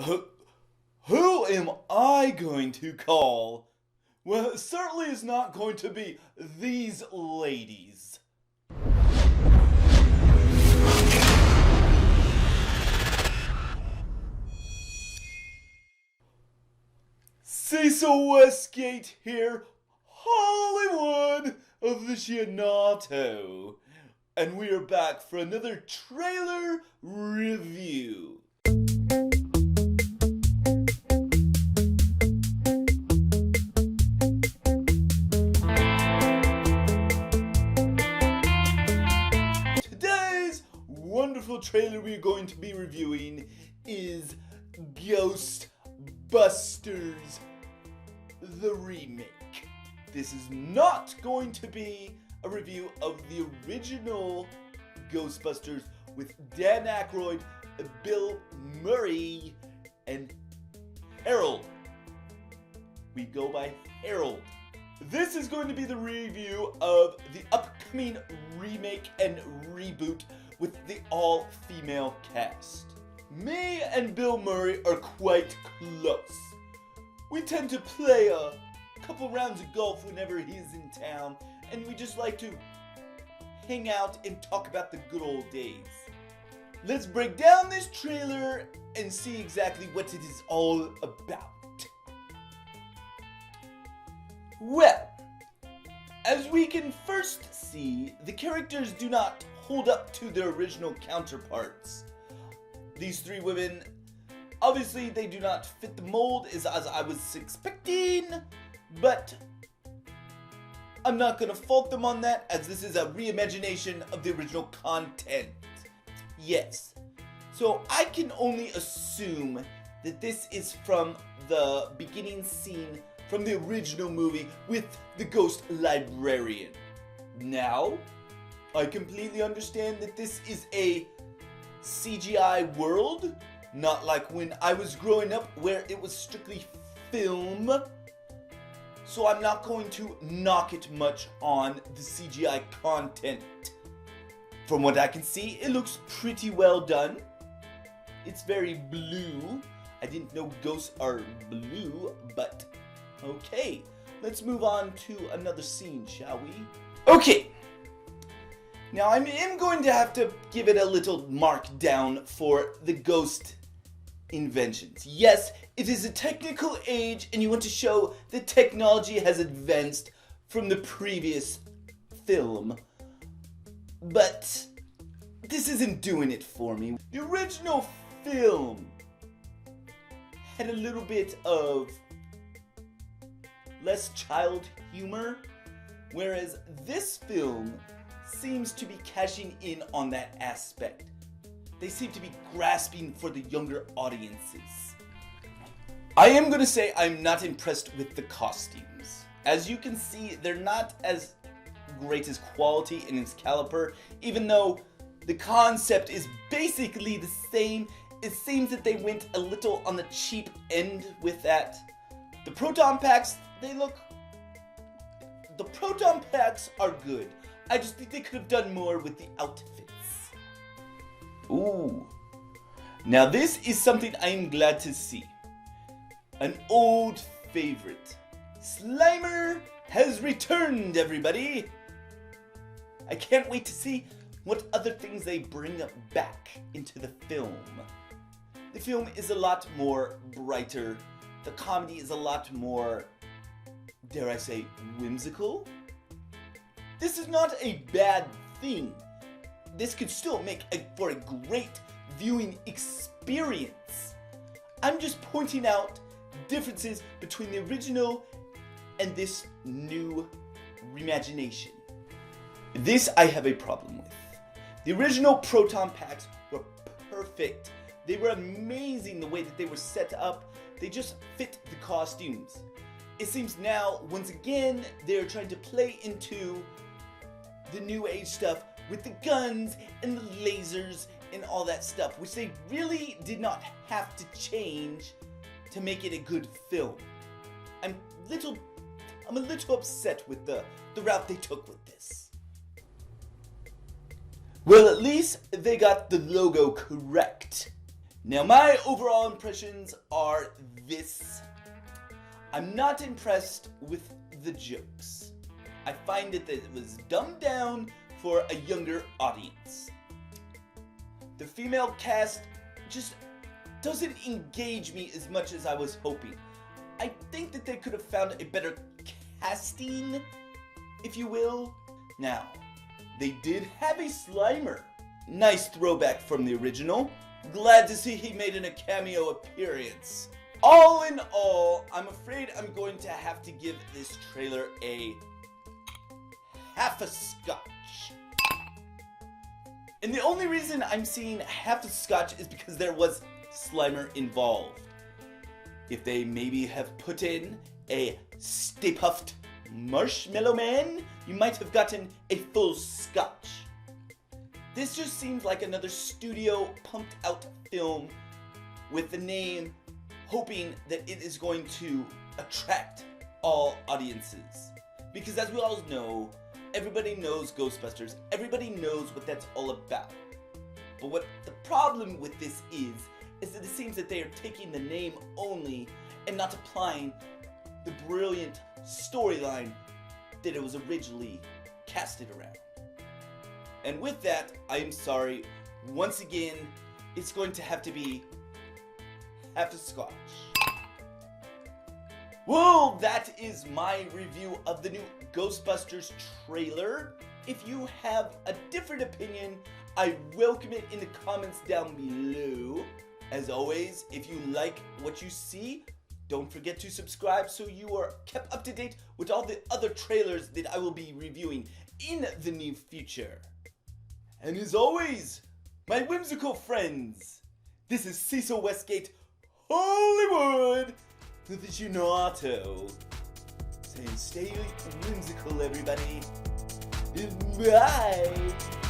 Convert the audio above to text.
Who am I going to call? Well, it certainly is not going to be these ladies. Cecil Westgate here, Hollywood aficionado. And we are back for another trailer review. Today's wonderful trailer we're going to be reviewing is Ghostbusters, the remake. This is not going to be a review of the original Ghostbusters with Dan Aykroyd, Bill Murray, and Harold. We go by Harold. This is going to be the review of the upcoming remake and reboot with the all-female cast. Me and Bill Murray are quite close. We tend to play a couple rounds of golf whenever he's in town, and we just like to hang out and talk about the good old days. Let's break down this trailer and see exactly what it is all about. Well, as we can first see, the characters do not hold up to their original counterparts. These three women, obviously they do not fit the mold as I was expecting, but I'm not going to fault them on that, as this is a reimagination of the original content. Yes, so I can only assume that this is from the beginning scene from the original movie with the ghost librarian. Now, I completely understand that this is a CGI world, not like when I was growing up where it was strictly film. So I'm not going to knock it much on the CGI content. From what I can see, it looks pretty well done. It's very blue. I didn't know ghosts are blue, but okay. Let's move on to another scene, shall we? Okay. Now I am going to have to give it a little mark down for the ghost inventions. Yes, it is a technical age and you want to show that technology has advanced from the previous film. But this isn't doing it for me. The original film had a little bit of less child humor, whereas this film seems to be cashing in on that aspect. They seem to be grasping for the younger audiences. I am going to say I'm not impressed with the costumes. As you can see, they're not as great as quality in its caliber, even though the concept is basically the same. It seems that they went a little on the cheap end with that. The proton packs, the proton packs are good. I just think they could have done more with the outfits. Ooh. Now this is something I'm glad to see. An old favorite. Slimer has returned, everybody. I can't wait to see what other things they bring back into the film. The film is a lot more brighter. The comedy is a lot more, dare I say, whimsical. This is not a bad thing. This could still make for a great viewing experience. I'm just pointing out differences between the original and this new reimagination. This I have a problem with. The original proton packs were perfect. They were amazing the way that they were set up. They just fit the costumes. It seems now, once again, they're trying to play into the new age stuff with the guns and the lasers and all that stuff, which they really did not have to change to make it a good film. I'm a little upset with the route they took with this. Well, at least they got the logo correct. Now, my overall impressions are this. I'm not impressed with the jokes. I find that it was dumbed down for a younger audience. The female cast just doesn't engage me as much as I was hoping. I think that they could have found a better casting, if you will. Now, they did have a Slimer. Nice throwback from the original. Glad to see he made a cameo appearance. All in all, I'm afraid I'm going to have to give this trailer a half a scotch. And the only reason I'm seeing half a scotch is because there was Slimer involved. If they maybe have put in a Stay Puft Marshmallow Man, you might have gotten a full scotch. This just seems like another studio pumped out film with the name, hoping that it is going to attract all audiences. Because as we all know, everybody knows Ghostbusters, everybody knows what that's all about. But what the problem with this is that it seems that they are taking the name only and not applying the brilliant storyline that it was originally casted around. And with that, I am sorry, once again, it's going to have to be half a scotch. Well, that is my review of the new Ghostbusters trailer. If you have a different opinion, I welcome it in the comments down below. As always, if you like what you see, don't forget to subscribe so you are kept up to date with all the other trailers that I will be reviewing in the near future. And as always, my whimsical friends, this is Cecil Westgate, Hollywood, with the Ginato, saying stay whimsical, everybody. Bye!